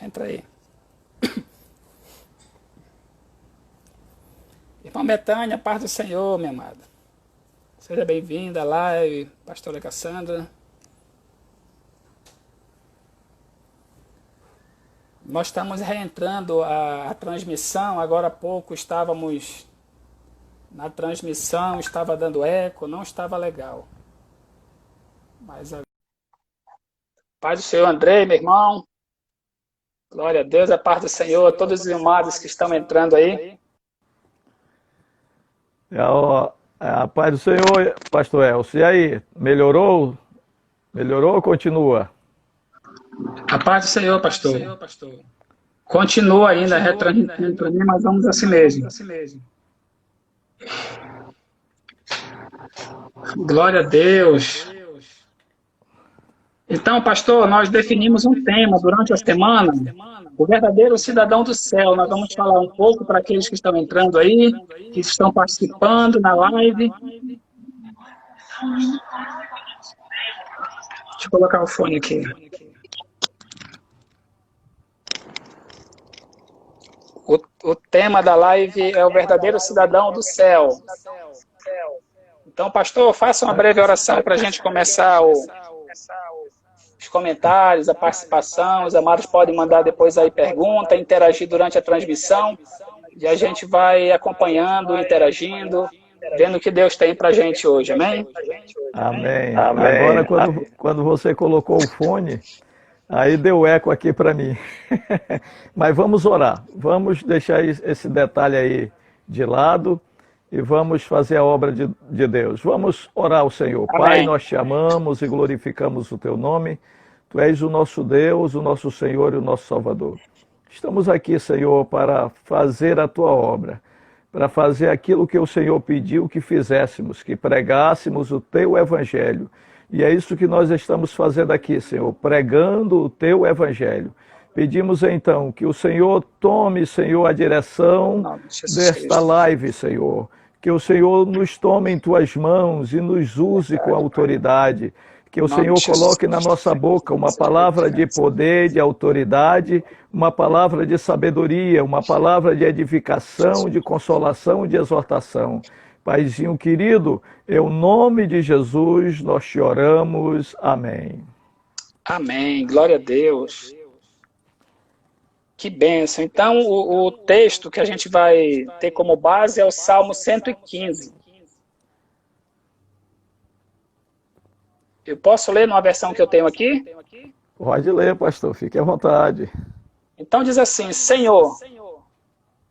Entra aí. Irmã Betânia, paz do Senhor, minha amada. Seja bem-vinda à live, pastora Cassandra. Nós estamos reentrando a transmissão. Agora há pouco estávamos na transmissão, estava dando eco, não estava legal. Mas a paz do Senhor, Andrei, meu irmão. Glória a Deus, a paz do Senhor, a todos os amados que estão entrando aí. A paz do Senhor, pastor Elcio. E aí, melhorou? Melhorou ou continua? A paz do Senhor, pastor. Continua ainda retransmitindo para mim, mas vamos assim mesmo. Glória a Deus. Então, pastor, nós definimos um tema durante a semana, o verdadeiro cidadão do céu. Nós vamos falar um pouco para aqueles que estão entrando aí, que estão participando na live. Deixa eu colocar o fone aqui. O tema da live é o verdadeiro cidadão do céu. Então, pastor, faça uma breve oração para a gente começar os comentários, a participação. Os amados podem mandar depois aí pergunta, interagir durante a transmissão. E a gente vai acompanhando, interagindo, vendo o que Deus tem para a gente hoje. Amém? Amém. Agora, quando você colocou o fone, aí deu eco aqui para mim. Mas vamos orar. Vamos deixar esse detalhe aí de lado e vamos fazer a obra de Deus. Vamos orar ao Senhor. Amém. Pai, nós te amamos e glorificamos o teu nome. Tu és o nosso Deus, o nosso Senhor e o nosso Salvador. Estamos aqui, Senhor, para fazer a tua obra, para fazer aquilo que o Senhor pediu que fizéssemos, que pregássemos o teu evangelho. E é isso que nós estamos fazendo aqui, Senhor, pregando o teu evangelho. Pedimos então que o Senhor tome, Senhor, a direção desta live, Senhor. Que o Senhor nos tome em tuas mãos e nos use com autoridade. Que o Senhor coloque na nossa boca uma palavra de poder, de autoridade, uma palavra de sabedoria, uma palavra de edificação, de consolação e de exortação. Paizinho querido, em nome de Jesus nós te oramos. Amém. Amém. Glória a Deus. Que bênção. Então, o texto que a gente vai ter como base é o Salmo 115. Eu posso ler numa versão que eu tenho aqui? Pode ler, pastor, fique à vontade. Então diz assim: Senhor,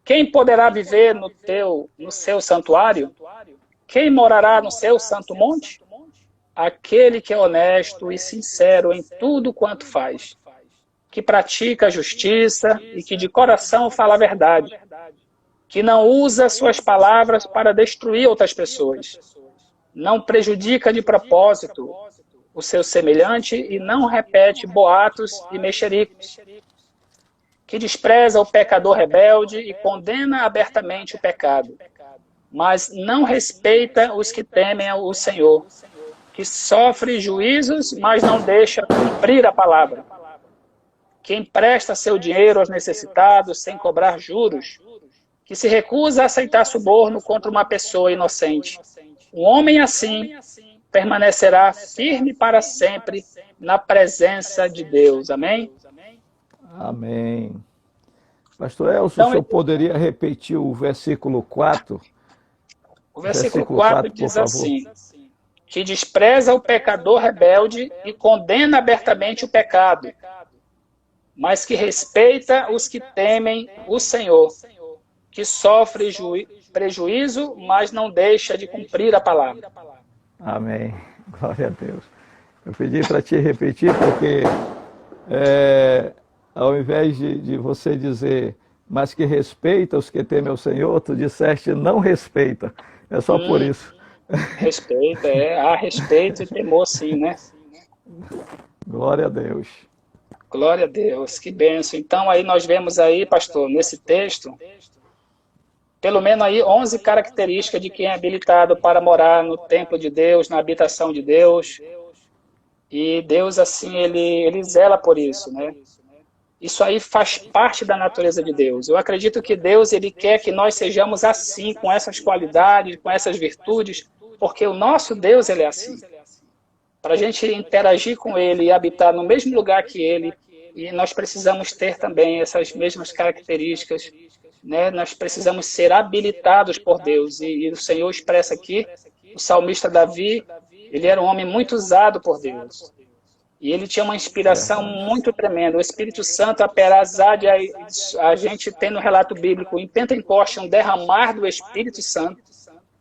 quem poderá viver no seu santuário? Quem morará no seu santo monte? Aquele que é honesto e sincero em tudo quanto faz, que pratica a justiça e que de coração fala a verdade, que não usa suas palavras para destruir outras pessoas, não prejudica de propósito o seu semelhante e não repete boatos e mexericos, que despreza o pecador rebelde e condena abertamente o pecado, mas não respeita os que temem o Senhor, que sofre juízos, mas não deixa cumprir a palavra, que empresta seu dinheiro aos necessitados sem cobrar juros, que se recusa a aceitar suborno contra uma pessoa inocente. Um homem assim permanecerá firme para sempre na presença de Deus. Amém? Amém. Pastor Elcio, Então, o senhor poderia repetir o versículo 4? O versículo 4 diz assim: que despreza o pecador rebelde e condena abertamente o pecado, mas que respeita os que temem o Senhor, que sofre prejuízo, mas não deixa de cumprir a palavra. Amém. Glória a Deus. Eu pedi para te repetir porque ao invés de você dizer, mas que respeita os que temem o Senhor, tu disseste não respeita. É só por isso. Respeita, há respeito e temor sim, né? Glória a Deus. Glória a Deus, que bênção. Então aí nós vemos aí, pastor, nesse texto, pelo menos aí 11 características de quem é habilitado para morar no templo de Deus, na habitação de Deus. E Deus, assim, ele zela por isso, né? Isso aí faz parte da natureza de Deus. Eu acredito que Deus ele quer que nós sejamos assim, com essas qualidades, com essas virtudes, porque o nosso Deus ele é assim. Para a gente interagir com Ele e habitar no mesmo lugar que Ele, e nós precisamos ter também essas mesmas características, né? Nós precisamos ser habilitados por Deus, e o Senhor expressa aqui, o salmista Davi, ele era um homem muito usado por Deus, e ele tinha uma inspiração muito tremenda. O Espírito Santo, apesar de a gente ter no relato bíblico, em Pentecoste, um derramar do Espírito Santo,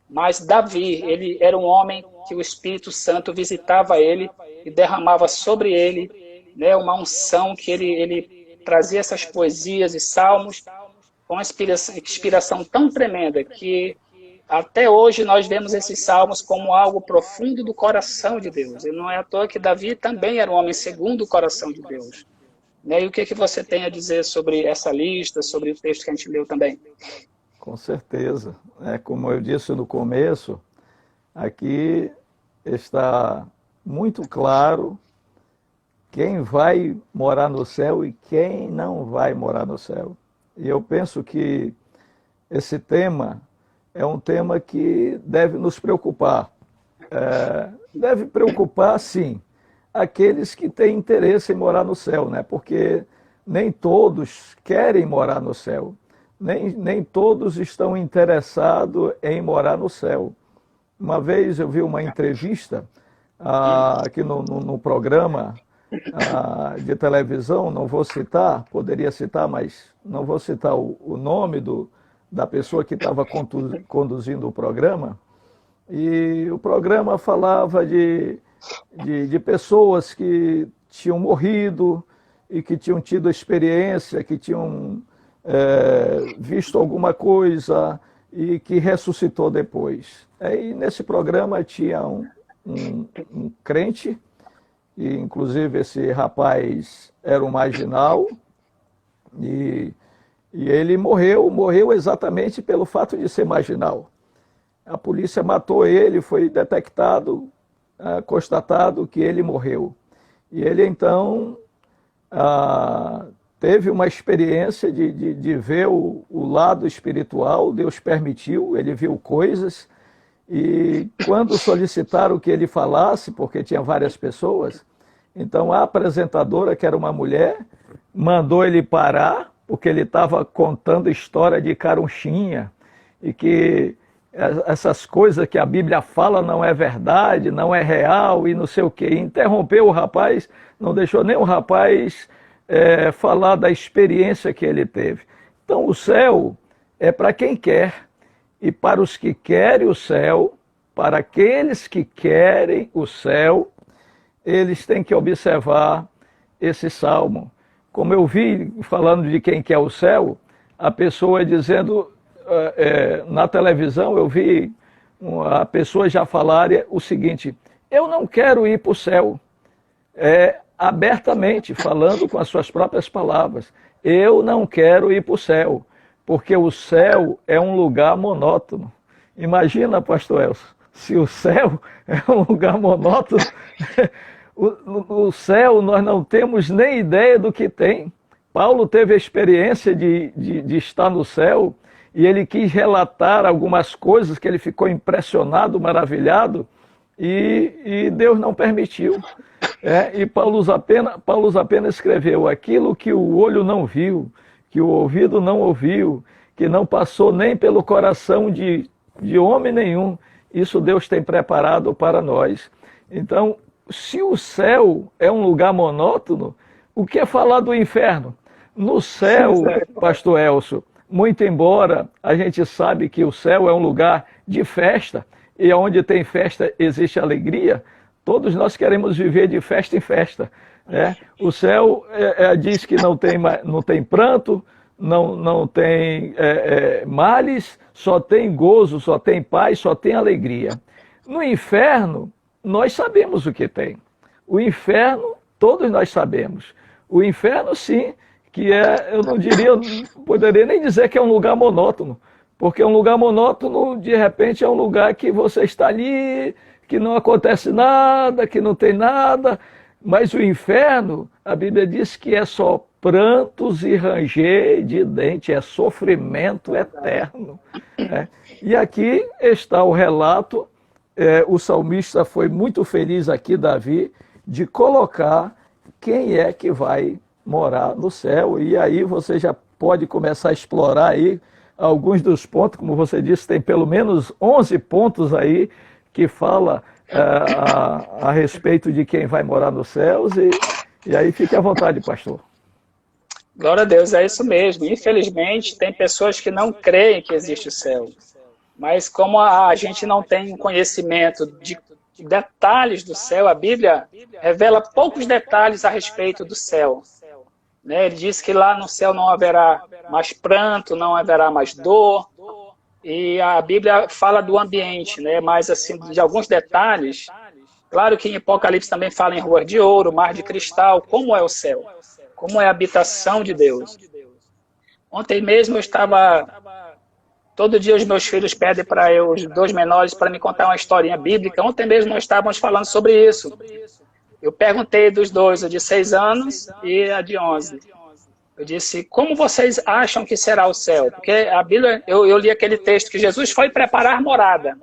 mas Davi, ele era um homem que o Espírito Santo visitava ele e derramava sobre ele, né, uma unção que ele trazia essas poesias e salmos com uma inspiração tão tremenda que até hoje nós vemos esses salmos como algo profundo do coração de Deus. E não é à toa que Davi também era um homem segundo o coração de Deus. Né? E o que você tem a dizer sobre essa lista, sobre o texto que a gente leu também? Com certeza. Como eu disse no começo, aqui está muito claro quem vai morar no céu e quem não vai morar no céu. E eu penso que esse tema é um tema que deve nos preocupar. Deve preocupar, sim, aqueles que têm interesse em morar no céu, né? Porque nem todos querem morar no céu. Nem todos estão interessados em morar no céu. Uma vez eu vi uma entrevista aqui no programa de televisão, não vou citar, poderia citar, mas não vou citar o nome da pessoa que estava conduzindo o programa, e o programa falava de pessoas que tinham morrido e que tinham tido experiência, que tinham visto alguma coisa e que ressuscitou depois. Aí nesse programa tinha um crente, e inclusive esse rapaz era um marginal, e ele morreu exatamente pelo fato de ser marginal. A polícia matou ele, foi detectado, constatado que ele morreu. E ele então teve uma experiência de ver o lado espiritual, Deus permitiu, ele viu coisas, e quando solicitaram que ele falasse, porque tinha várias pessoas, então a apresentadora, que era uma mulher, mandou ele parar, porque ele estava contando história de carunchinha, e que essas coisas que a Bíblia fala não é verdade, não é real, e não sei o quê. Interrompeu o rapaz, não deixou nem o rapaz falar da experiência que ele teve. Então o céu é para quem quer, e para os que querem o céu, para aqueles que querem o céu, eles têm que observar esse salmo. Como eu vi falando de quem quer o céu, a pessoa dizendo, na televisão eu vi a pessoa já falar o seguinte: eu não quero ir para o céu. Abertamente, falando com as suas próprias palavras, eu não quero ir para o céu, porque o céu é um lugar monótono. Imagina, pastor Elcio, se o céu é um lugar monótono, o céu nós não temos nem ideia do que tem. Paulo teve a experiência de estar no céu, e ele quis relatar algumas coisas que ele ficou impressionado, maravilhado, e Deus não permitiu. E Paulo apenas escreveu aquilo que o olho não viu, que o ouvido não ouviu, que não passou nem pelo coração de homem nenhum. Isso Deus tem preparado para nós. Então, se o céu é um lugar monótono, o que é falar do inferno? No céu, pastor Elcio, muito embora a gente sabe que o céu é um lugar de festa, e onde tem festa existe alegria, todos nós queremos viver de festa em festa. O céu diz que não tem pranto, não tem males, só tem gozo, só tem paz, só tem alegria. No inferno, nós sabemos o que tem. O inferno, todos nós sabemos. O inferno, sim, que eu não poderia nem dizer que é um lugar monótono, porque um lugar monótono, de repente, é um lugar que você está ali, que não acontece nada, que não tem nada, mas o inferno, a Bíblia diz que é só prantos e ranger de dente, é sofrimento eterno. Né? E aqui está o relato, o salmista foi muito feliz aqui, Davi, de colocar quem é que vai morar no céu, e aí você já pode começar a explorar aí alguns dos pontos, como você disse, tem pelo menos 11 pontos aí que fala a respeito de quem vai morar nos céus, e aí fique à vontade, pastor. Glória a Deus, é isso mesmo. Infelizmente, tem pessoas que não creem que existe o céu. Mas como a gente não tem conhecimento de detalhes do céu, a Bíblia revela poucos detalhes a respeito do céu. Né? Ele diz que lá no céu não haverá mais pranto, não haverá mais dor. E a Bíblia fala do ambiente, né? Mas assim, de alguns detalhes. Claro que em Apocalipse também fala em ruas de ouro, mar de cristal, como é o céu, como é a habitação de Deus. Ontem mesmo eu estava... Todo dia os meus filhos pedem para eu, os 2 menores, para me contar uma historinha bíblica. Ontem mesmo nós estávamos falando sobre isso. Eu perguntei dos 2, a de 6 anos e a de 11. Eu disse, como vocês acham que será o céu? Porque a Bíblia, eu li aquele texto que Jesus foi preparar morada.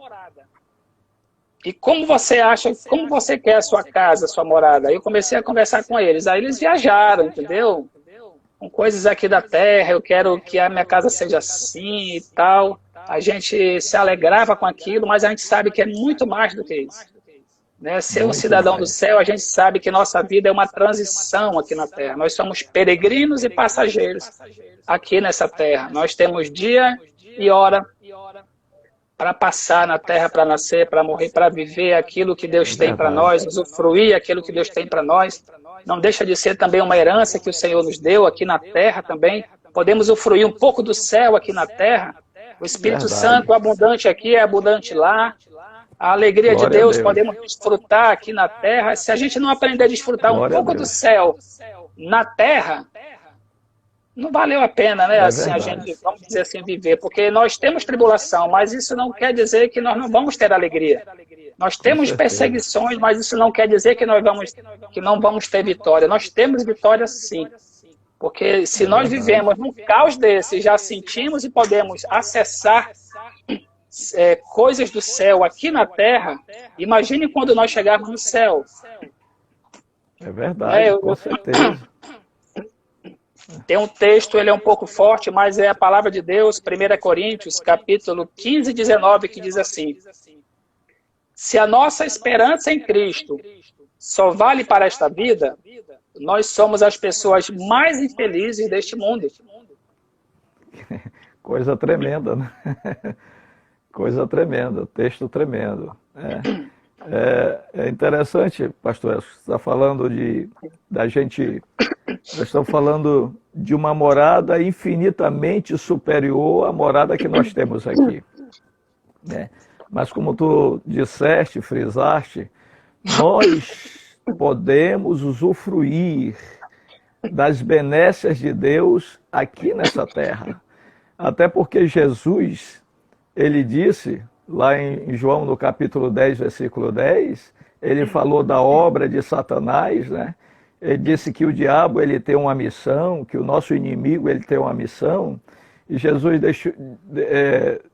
E como você acha, como você quer a sua casa, a sua morada? Aí eu comecei a conversar com eles. Aí eles viajaram, entendeu? Com coisas aqui da terra, eu quero que a minha casa seja assim e tal. A gente se alegrava com aquilo, mas a gente sabe que é muito mais do que isso. Né? Ser um cidadão do céu, a gente sabe que nossa vida é uma transição aqui na terra. Nós somos peregrinos e passageiros aqui nessa terra. Nós temos dia e hora para passar na terra, para nascer, para morrer, para viver aquilo que Deus tem para nós, usufruir aquilo que Deus tem para nós. Não deixa de ser também uma herança que o Senhor nos deu aqui na terra também. Podemos usufruir um pouco do céu aqui na terra. O Espírito Santo abundante aqui é abundante lá. A alegria de Deus podemos desfrutar aqui na terra. Se a gente não aprender a desfrutar um pouco do céu na terra, não valeu a pena, né? Assim, a gente, vamos dizer assim, viver. Porque nós temos tribulação, mas isso não quer dizer que nós não vamos ter alegria. Nós temos perseguições, mas isso não quer dizer que não vamos ter vitória. Nós temos vitória sim. Porque se nós vivemos num caos desse, já sentimos e podemos acessar coisas do céu aqui na terra, imagine quando nós chegarmos no céu. É verdade, com certeza. Tem um texto, ele é um pouco forte, mas é a palavra de Deus, 1 Coríntios, capítulo 15, 19, que diz assim: se a nossa esperança em Cristo só vale para esta vida, nós somos as pessoas mais infelizes deste mundo. Coisa tremenda, né? Coisa tremenda, texto tremendo. É interessante, pastor, você está falando da gente... Nós estamos falando de uma morada infinitamente superior à morada que nós temos aqui. Né? Mas como tu disseste, frisaste, nós podemos usufruir das benécias de Deus aqui nessa terra. Até porque Jesus, ele disse, lá em João, no capítulo 10, versículo 10, ele falou da obra de Satanás, né? Ele disse que o diabo ele tem uma missão, que o nosso inimigo ele tem uma missão, e Jesus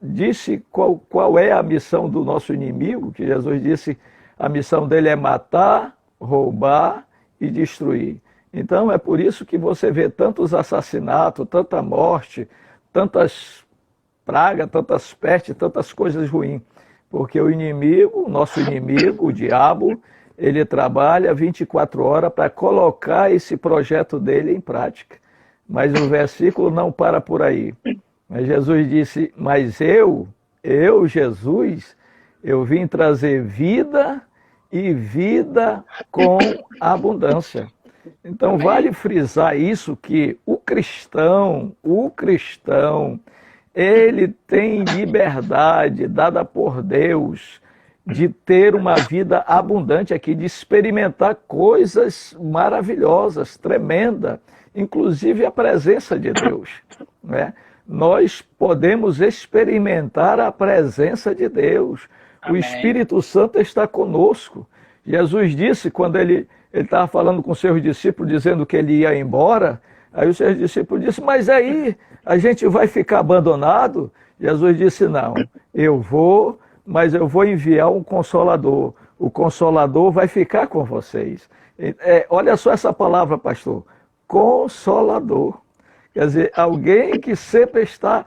disse qual é a missão do nosso inimigo, que Jesus disse a missão dele é matar, roubar e destruir. Então é por isso que você vê tantos assassinatos, tanta morte, tantas pragas, tantas pestes, tantas coisas ruins, porque o inimigo, o nosso inimigo, o diabo, ele trabalha 24 horas para colocar esse projeto dele em prática. Mas o versículo não para por aí. Mas Jesus disse, mas eu, Jesus, eu vim trazer vida e vida com abundância. Então vale frisar isso, que o cristão, ele tem liberdade dada por Deus de ter uma vida abundante aqui, de experimentar coisas maravilhosas, tremendas, inclusive a presença de Deus. Né? Nós podemos experimentar a presença de Deus. Amém. O Espírito Santo está conosco. Jesus disse, quando ele estava falando com seus discípulos, dizendo que ele ia embora, Aí os seus discípulos disseram, mas aí a gente vai ficar abandonado? Jesus disse, não, eu vou, mas eu vou enviar um Consolador. O Consolador vai ficar com vocês. Olha só essa palavra, pastor, Consolador. Quer dizer, alguém que sempre está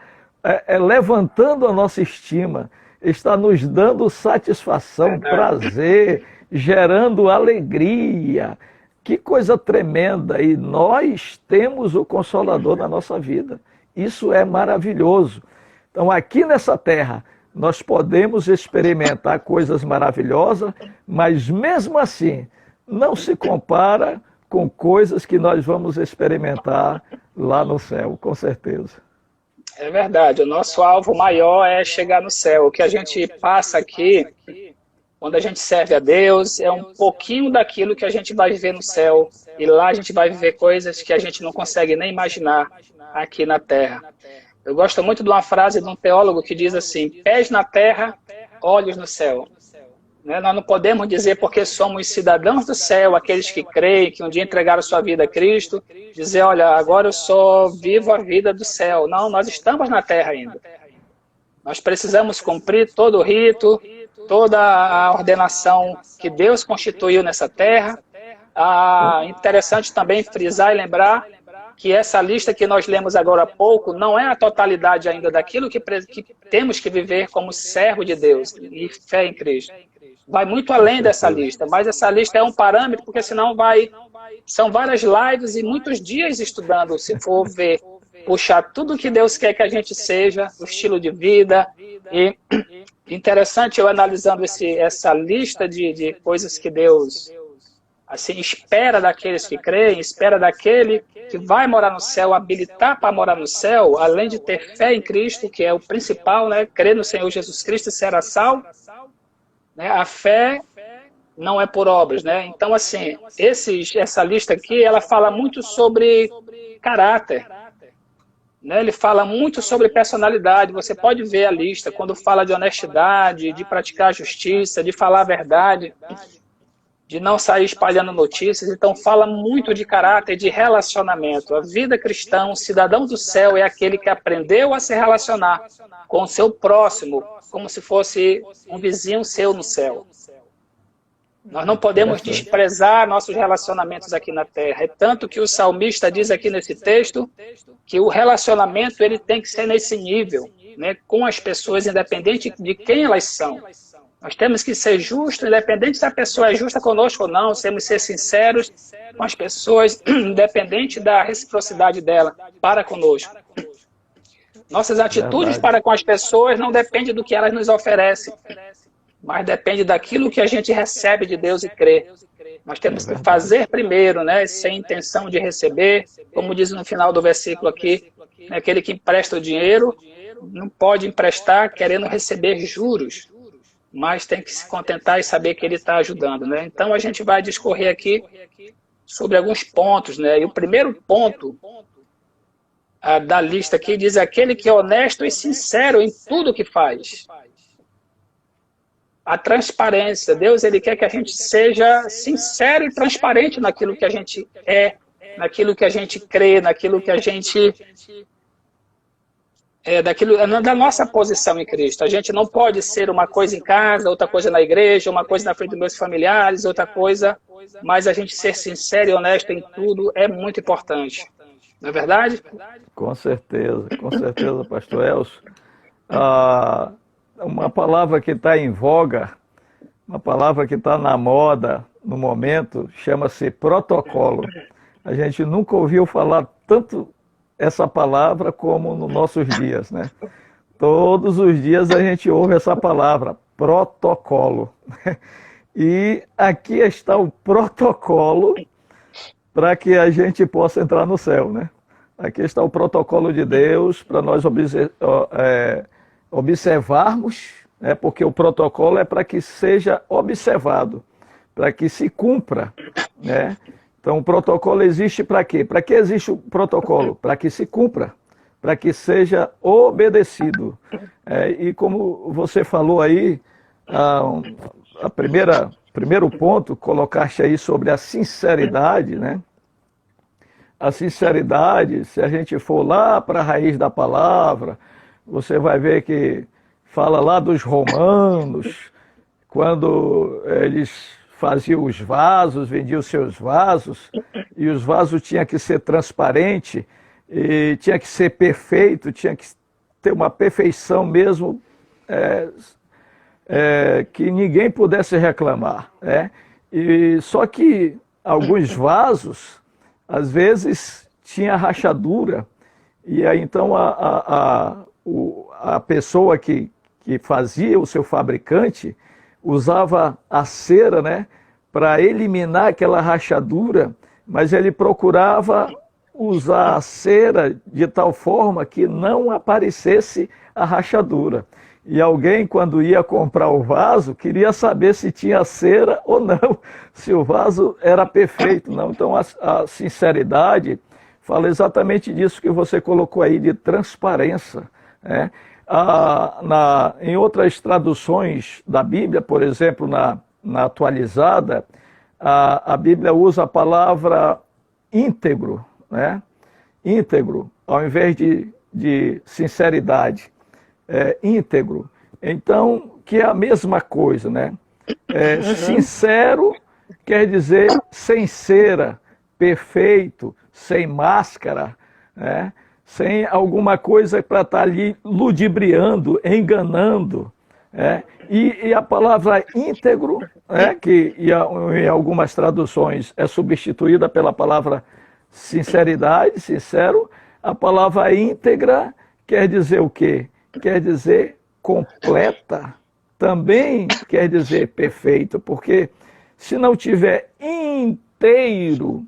levantando a nossa estima, está nos dando satisfação, prazer, gerando alegria. Que coisa tremenda! E nós temos o Consolador na nossa vida. Isso é maravilhoso. Então, aqui nessa terra, nós podemos experimentar coisas maravilhosas, mas mesmo assim, não se compara com coisas que nós vamos experimentar lá no céu, com certeza. É verdade, o nosso alvo maior é chegar no céu. O que a gente passa aqui, quando a gente serve a Deus, é um pouquinho daquilo que a gente vai viver no céu. E lá a gente vai viver coisas que a gente não consegue nem imaginar aqui na terra. Eu gosto muito de uma frase de um teólogo que diz assim, pés na terra, olhos no céu. Nós não podemos dizer porque somos cidadãos do céu, aqueles que creem, que um dia entregaram sua vida a Cristo, dizer, olha, agora eu só vivo a vida do céu. Não, nós estamos na terra ainda. Nós precisamos cumprir todo o rito, toda a ordenação que Deus constituiu nessa terra. Interessante também frisar e lembrar que essa lista que nós lemos agora há pouco não é a totalidade ainda daquilo que temos que viver como servo de Deus e fé em Cristo. Vai muito além dessa lista, mas essa lista é um parâmetro, porque senão são várias lives e muitos dias estudando, se for ver, puxar tudo que Deus quer que a gente seja, o estilo de vida. E interessante eu analisando essa lista de coisas que Deus assim, espera daqueles que creem, espera daquele que vai morar no céu, habilitar para morar no céu, além de ter fé em Cristo, que é o principal, né? Crer no Senhor Jesus Cristo e ser sal, né? A fé não é por obras, né? Então, assim, essa lista aqui, ela fala muito sobre caráter, né? Ele fala muito sobre personalidade. Você pode ver a lista, quando fala de honestidade, de praticar a justiça, de falar a verdade, de não sair espalhando notícias. Então fala muito de caráter, de relacionamento. A vida cristã, o cidadão do céu é aquele que aprendeu a se relacionar com o seu próximo, como se fosse um vizinho seu no céu. Nós não podemos desprezar nossos relacionamentos aqui na terra. É tanto que o salmista diz aqui nesse texto que o relacionamento ele tem que ser nesse nível, né, com as pessoas, independente de quem elas são. Nós temos que ser justos, independente se a pessoa é justa conosco ou não, temos que ser sinceros com as pessoas, independente da reciprocidade dela para conosco. Nossas atitudes para com as pessoas não dependem do que elas nos oferecem, mas depende daquilo que a gente recebe de Deus e crê. Nós temos que fazer primeiro, né, sem intenção de receber, como diz no final do versículo aqui, aquele que empresta o dinheiro não pode emprestar querendo receber juros, mas tem que se contentar e saber que ele está ajudando, né? Então a gente vai discorrer aqui sobre alguns pontos, né? E o primeiro ponto da lista aqui diz aquele que é honesto e sincero em tudo que faz. A transparência. Deus ele quer que a gente seja sincero e transparente naquilo que a gente é, naquilo que a gente crê, naquilo que a gente da nossa posição em Cristo. A gente não pode ser uma coisa em casa, outra coisa na igreja, uma coisa na frente dos meus familiares, outra coisa, mas a gente ser sincero e honesto em tudo é muito importante. Não é verdade? Com certeza, pastor Elcio. Uma palavra que está em voga, uma palavra que está na moda no momento, chama-se protocolo. A gente nunca ouviu falar tanto essa palavra como nos nossos dias, né? Todos os dias a gente ouve essa palavra, protocolo. E aqui está o protocolo para que a gente possa entrar no céu, né? Aqui está o protocolo de Deus para nós observarmos, né? Porque o protocolo é para que seja observado, para que se cumpra, né? Então, o protocolo existe para quê? Para que existe o protocolo? Para que se cumpra, para que seja obedecido. E como você falou aí, primeiro ponto, colocaste aí sobre a sinceridade, né? a sinceridade, se a gente for lá para a raiz da palavra, você vai ver que fala lá dos romanos, quando eles faziam os vasos, vendiam seus vasos, e os vasos tinham que ser transparente, e tinha que ser perfeito, tinha que ter uma perfeição mesmo, que ninguém pudesse reclamar, né? E só que alguns vasos, às vezes, tinha rachadura, e aí então a pessoa que fazia, o seu fabricante, usava a cera, né, para eliminar aquela rachadura, mas ele procurava usar a cera de tal forma que não aparecesse a rachadura. E alguém, quando ia comprar o vaso, queria saber se tinha cera ou não, se o vaso era perfeito, não. Então, a sinceridade fala exatamente disso que você colocou aí, de transparência, né? Em outras traduções da Bíblia, por exemplo, na atualizada, a Bíblia usa a palavra íntegro, né? Íntegro, ao invés de sinceridade. Íntegro. Então, que é a mesma coisa, né? Sincero quer dizer sem cera, perfeito, sem máscara, né? Sem alguma coisa para estar ali ludibriando, enganando. E a palavra íntegro, que em algumas traduções é substituída pela palavra sinceridade, sincero, a palavra íntegra quer dizer o quê? Quer dizer completa, também quer dizer perfeito, porque se não tiver inteiro,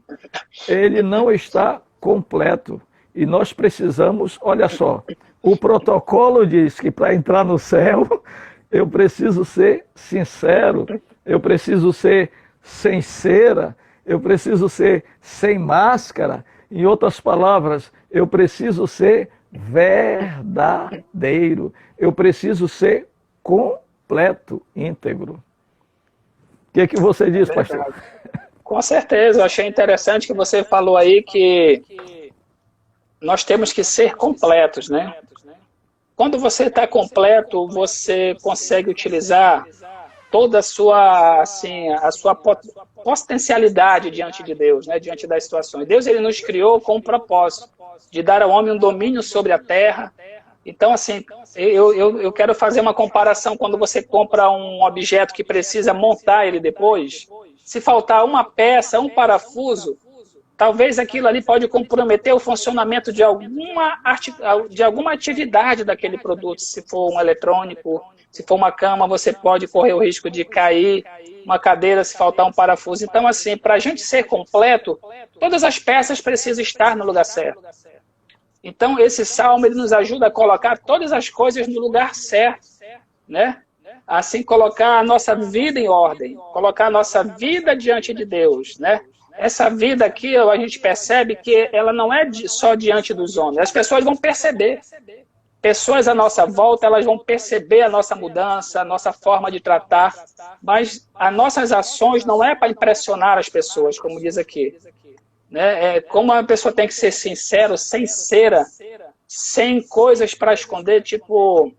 ele não está completo. E nós precisamos, olha só, o protocolo diz que para entrar no céu, eu preciso ser sincero, eu preciso ser sem cera, eu preciso ser sem máscara. Em outras palavras, eu preciso ser verdadeiro, eu preciso ser completo, íntegro. O que você diz, pastor? Com certeza, eu achei interessante que você falou aí que nós temos que ser completos, né? Quando você está completo, você consegue utilizar toda a sua, assim, potencialidade diante de Deus, né? Diante das situações. Deus, ele nos criou com um propósito de dar ao homem um domínio sobre a terra. Então, assim, eu quero fazer uma comparação quando você compra um objeto que precisa montar ele depois. Se faltar uma peça, um parafuso, talvez aquilo ali pode comprometer o funcionamento de alguma atividade daquele produto. Se for um eletrônico, se for uma cama, você pode correr o risco de cair, uma cadeira, se faltar um parafuso. Então, assim, para a gente ser completo, todas as peças precisam estar no lugar certo. Então, esse salmo ele nos ajuda a colocar todas as coisas no lugar certo, né? Assim, colocar a nossa vida em ordem, colocar a nossa vida diante de Deus, né? Essa vida aqui, a gente percebe que ela não é só diante dos homens. As pessoas vão perceber. Pessoas à nossa volta, elas vão perceber a nossa mudança, a nossa forma de tratar. Mas as nossas ações não é para impressionar as pessoas, como diz aqui. Né? Como a pessoa tem que ser sincera, sem cera, sem coisas para esconder, tipo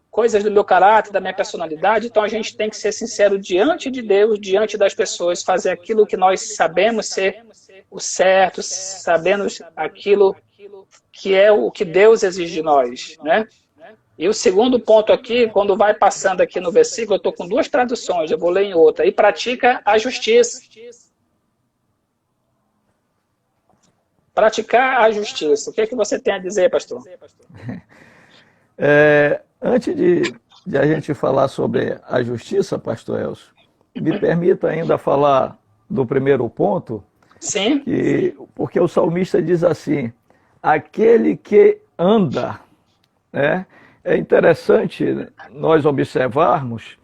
coisas do meu caráter, da minha personalidade. Então a gente tem que ser sincero diante de Deus, diante das pessoas, fazer aquilo que nós sabemos ser o certo, sabemos aquilo que é o que Deus exige de nós, né? E o segundo ponto aqui, quando vai passando aqui no versículo, eu estou com duas traduções, eu vou ler em outra, e pratica a justiça. Praticar a justiça. O que é que você tem a dizer, pastor? Antes de a gente falar sobre a justiça, pastor Elcio, me permita ainda falar do primeiro ponto. Sim. Porque o salmista diz assim, aquele que anda, né? É interessante nós observarmos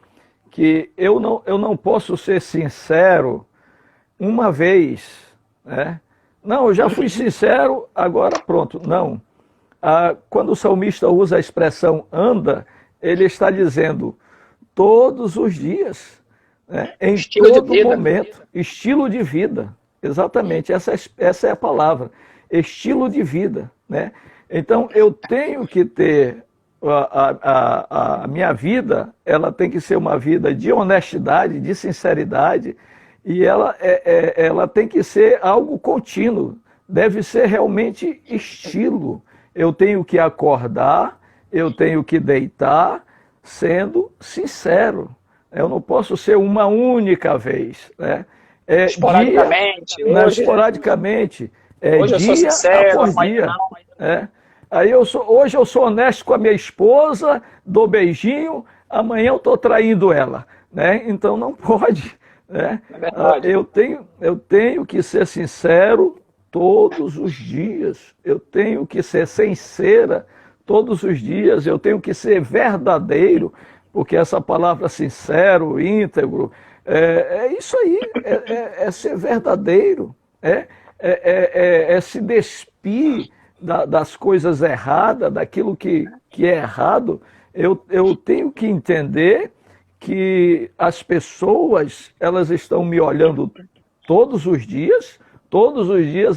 que eu não posso ser sincero uma vez, né? Não, eu já fui sincero, agora pronto. Não. Quando o salmista usa a expressão anda, ele está dizendo todos os dias, né? Em todo momento, estilo de vida. exatamente, essa é a palavra, estilo de vida, né? Então, eu tenho que ter, a minha vida, ela tem que ser uma vida de honestidade, de sinceridade, e ela tem que ser algo contínuo, deve ser realmente estilo. Eu tenho que acordar, eu tenho que deitar, sendo sincero. Eu não posso ser uma única vez, né? Esporadicamente, esporadicamente, hoje eu sou dia sincero, após dia. Aí hoje eu sou honesto com a minha esposa, dou beijinho, amanhã eu estou traindo ela, né? Então não pode, né? É verdade. Eu tenho que ser sincero todos os dias. Eu tenho que ser sincera todos os dias. Eu tenho que ser verdadeiro, porque essa palavra sincero, íntegro, é isso aí, é ser verdadeiro, é se despir das coisas erradas, daquilo que é errado. Eu tenho que entender que as pessoas, elas estão me olhando todos os dias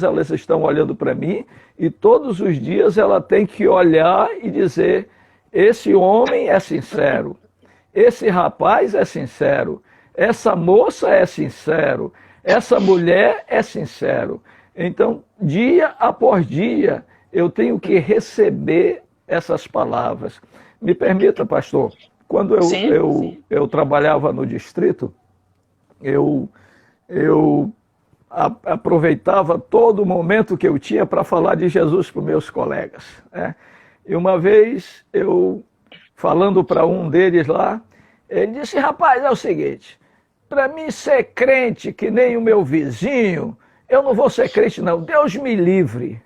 elas estão olhando para mim, e todos os dias ela tem que olhar e dizer: esse homem é sincero, esse rapaz é sincero, essa moça é sincero, essa mulher é sincero. Então, dia após dia, eu tenho que receber essas palavras. Me permita, pastor, quando eu trabalhava no distrito, eu aproveitava todo o momento que eu tinha para falar de Jesus para os meus colegas, né? E uma vez, eu falando para um deles lá, ele disse: rapaz, é o seguinte, para mim ser crente que nem o meu vizinho, eu não vou ser crente não, Deus me livre.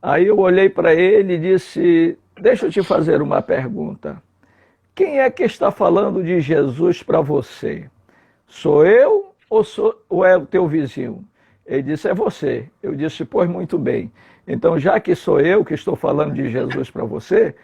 Aí eu olhei para ele e disse: deixa eu te fazer uma pergunta. Quem é que está falando de Jesus para você? Sou eu ou é o teu vizinho? Ele disse: é você. Eu disse: pois muito bem. Então, já que sou eu que estou falando de Jesus para você,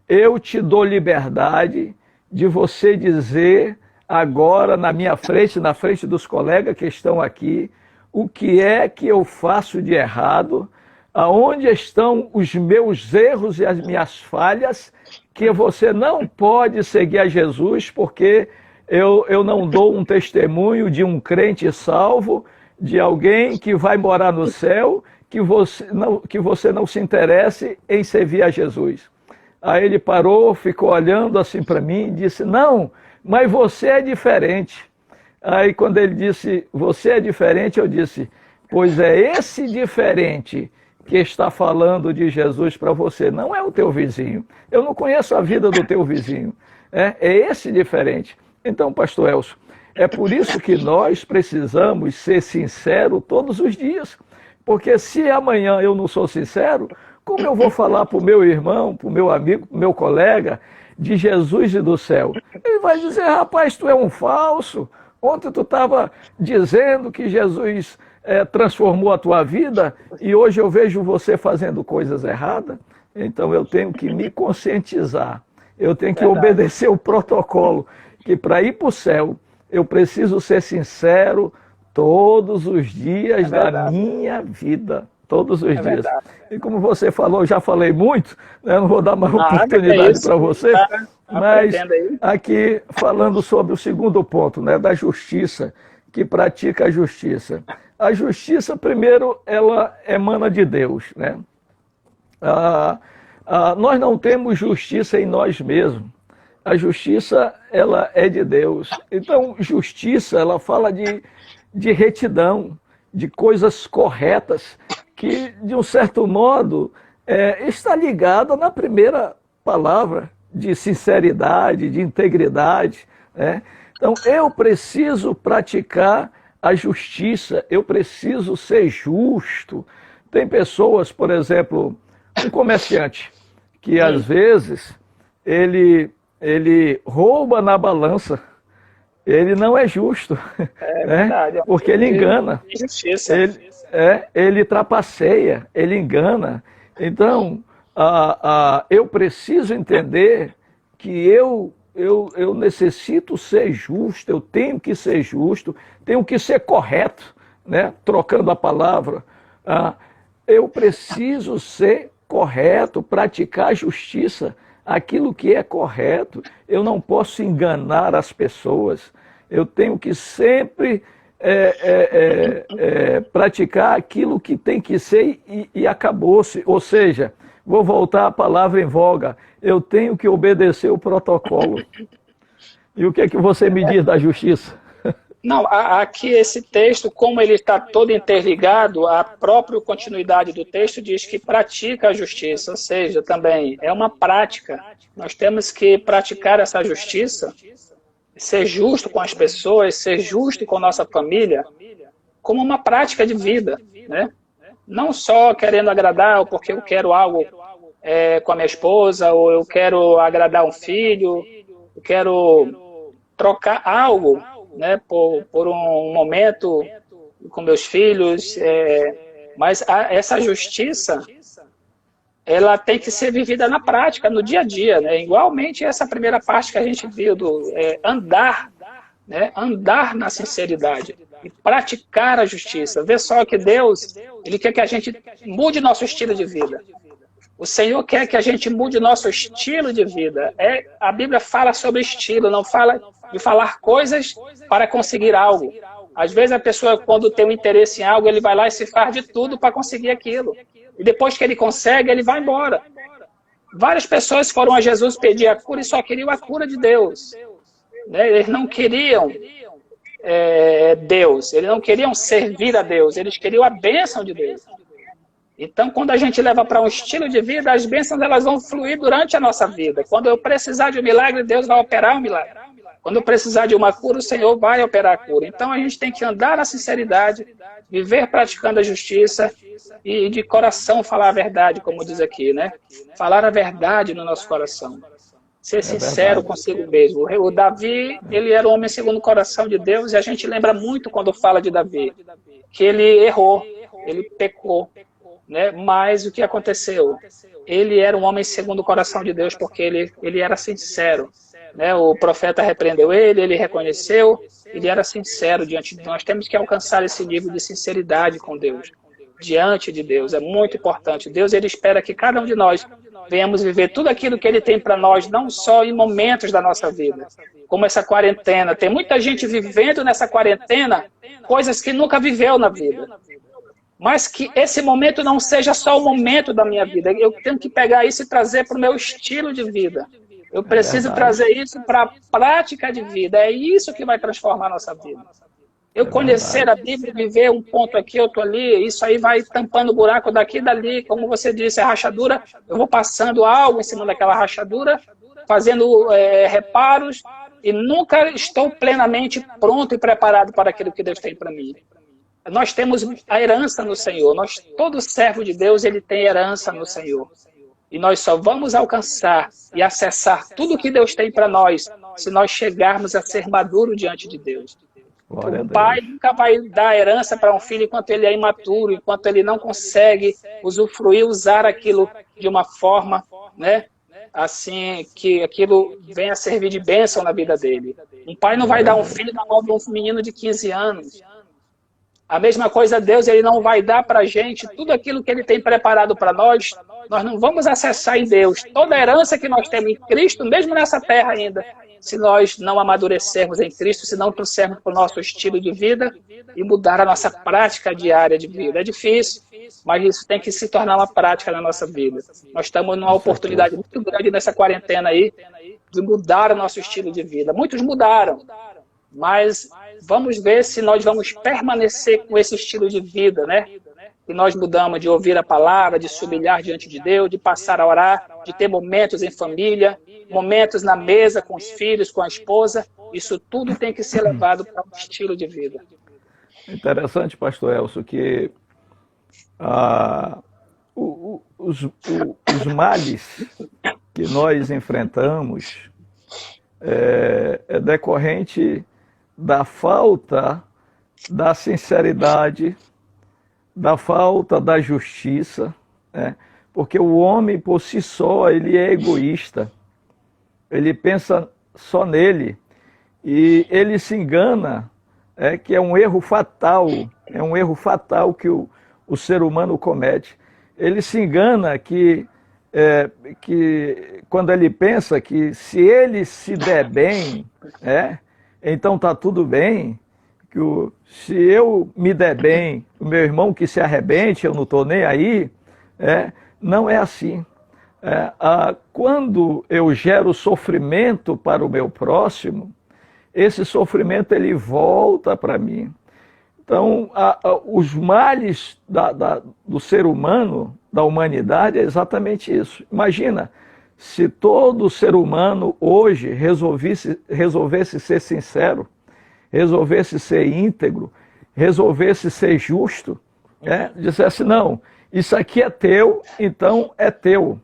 eu te dou liberdade de você dizer agora na minha frente, na frente dos colegas que estão aqui, o que é que eu faço de errado, aonde estão os meus erros e as minhas falhas, que você não pode seguir a Jesus, porque eu não dou um testemunho de um crente salvo, de alguém que vai morar no céu, que você não se interesse em servir a Jesus. Aí ele parou, ficou olhando assim para mim e disse: não, mas você é diferente. Aí quando ele disse: você é diferente, eu disse: pois é esse diferente que está falando de Jesus para você, não é o teu vizinho. Eu não conheço a vida do teu vizinho. É esse diferente. Então, pastor Elcio, é por isso que nós precisamos ser sinceros todos os dias. Porque se amanhã eu não sou sincero, como eu vou falar para o meu irmão, para o meu amigo, para o meu colega de Jesus e do céu? Ele vai dizer: rapaz, tu é um falso. Ontem tu estava dizendo que Jesus transformou a tua vida e hoje eu vejo você fazendo coisas erradas. Então eu tenho que me conscientizar, eu tenho que obedecer o protocolo, que para ir para o céu eu preciso ser sincero todos os dias da minha vida. Todos os dias. Verdade. E como você falou, eu já falei muito, né? Não vou dar mais oportunidade para você, mas aqui falando sobre o segundo ponto, né? Da justiça, que pratica a justiça. A justiça, primeiro, ela emana de Deus, né? Nós não temos justiça em nós mesmos. A justiça, ela é de Deus. Então, justiça, ela fala de retidão, de coisas corretas, que, de um certo modo, está ligada na primeira palavra, de sinceridade, de integridade, né? Então, eu preciso praticar a justiça, eu preciso ser justo. Tem pessoas, por exemplo, um comerciante, que às vezes ele rouba na balança, ele não é justo, né? Porque ele engana, ele trapaceia, ele engana. Então, eu preciso entender que eu necessito ser justo, eu tenho que ser justo, tenho que ser correto, né, trocando a palavra, eu preciso ser correto, praticar a justiça, aquilo que é correto. Eu não posso enganar as pessoas. Eu tenho que sempre praticar aquilo que tem que ser e acabou-se. Ou seja, vou voltar à palavra em voga, eu tenho que obedecer o protocolo. E o que é que você me diz da justiça? Não, aqui esse texto, como ele está todo interligado, a própria continuidade do texto diz que pratica a justiça, ou seja, também é uma prática. Nós temos que praticar essa justiça, ser justo com as pessoas, ser justo com nossa família, como uma prática de vida, né? Não só querendo agradar, ou porque eu quero algo com a minha esposa, ou eu quero agradar um filho, eu quero trocar algo, né, por um momento com meus filhos, mas essa justiça, ela tem que ser vivida na prática, no dia a dia, né? Igualmente essa primeira parte que a gente viu, andar, né, andar na sinceridade e praticar a justiça. Vê só que Deus, Ele quer que a gente mude nosso estilo de vida. O Senhor quer que a gente mude nosso estilo de vida. A Bíblia fala sobre estilo, não fala de falar coisas para conseguir algo. Às vezes a pessoa, quando tem um interesse em algo, ele vai lá e se faz de tudo para conseguir aquilo. E depois que ele consegue, ele vai embora. Várias pessoas foram a Jesus pedir a cura e só queriam a cura de Deus. Né? Eles não queriam Deus, eles não queriam servir a Deus, eles queriam a bênção de Deus. Então, quando a gente leva para um estilo de vida, as bênçãos elas vão fluir durante a nossa vida. Quando eu precisar de um milagre, Deus vai operar um milagre. Quando eu precisar de uma cura, o Senhor vai operar a cura. Então, a gente tem que andar na sinceridade, viver praticando a justiça e de coração falar a verdade, como diz aqui, né? Falar a verdade no nosso coração. Ser sincero consigo mesmo. O Davi, ele era um homem segundo o coração de Deus, e a gente lembra muito quando fala de Davi, que ele errou, ele pecou. Né? Mas o que aconteceu? Ele era um homem segundo o coração de Deus, porque ele era sincero. Né? O profeta repreendeu ele reconheceu, ele era sincero diante de Deus. Nós temos que alcançar esse nível de sinceridade com Deus, diante de Deus. É muito importante. Deus, ele espera que cada um de nós venhamos viver tudo aquilo que ele tem para nós, não só em momentos da nossa vida, como essa quarentena. Tem muita gente vivendo nessa quarentena coisas que nunca viveu na vida. Mas que esse momento não seja só o momento da minha vida. Eu tenho que pegar isso e trazer para o meu estilo de vida. Eu preciso trazer isso para a prática de vida. É isso que vai transformar a nossa vida. Eu conhecer a Bíblia, viver um ponto aqui, outro ali, isso aí vai tampando o buraco daqui e dali. Como você disse, a rachadura, eu vou passando algo em cima daquela rachadura, fazendo reparos, e nunca estou plenamente pronto e preparado para aquilo que Deus tem para mim. Nós temos a herança no Senhor. Todo servo de Deus, ele tem herança no Senhor. E nós só vamos alcançar e acessar tudo que Deus tem para nós se nós chegarmos a ser maduro diante de Deus. O pai nunca vai dar herança para um filho enquanto ele é imaturo, enquanto ele não consegue usufruir, usar aquilo de uma forma, né, assim, que aquilo venha a servir de bênção na vida dele. Um pai não vai dar um filho na mão de um menino de 15 anos. A mesma coisa Deus, ele não vai dar para a gente tudo aquilo que ele tem preparado para nós. Nós não vamos acessar em Deus toda a herança que nós temos em Cristo, mesmo nessa terra ainda, se nós não amadurecermos em Cristo, se não trouxermos para o nosso estilo de vida e mudar a nossa prática diária de vida. É difícil, mas isso tem que se tornar uma prática na nossa vida. Nós estamos numa oportunidade muito grande nessa quarentena aí, de mudar o nosso estilo de vida. Muitos mudaram, mas vamos ver se nós vamos permanecer com esse estilo de vida, né? Que nós mudamos de ouvir a palavra, de se humilhar diante de Deus, de passar a orar, de ter momentos em família, momentos na mesa com os filhos, com a esposa. Isso tudo tem que ser levado para um estilo de vida. Interessante, pastor Elcio, que os males que nós enfrentamos é decorrente da falta da sinceridade, da falta da justiça, né? Porque o homem por si só, ele é egoísta, ele pensa só nele, e ele se engana que é um erro fatal, que o ser humano comete. Ele se engana que quando ele pensa que se ele se der bem, então está tudo bem, se eu me der bem, o meu irmão que se arrebente, eu não estou nem aí, não é assim. Quando eu gero sofrimento para o meu próximo, esse sofrimento ele volta para mim. Então, os males do ser humano, da humanidade, é exatamente isso. Imagina, se todo ser humano hoje resolvesse ser sincero, resolvesse ser íntegro, resolvesse ser justo, dissesse, não, isso aqui é teu, então é teu.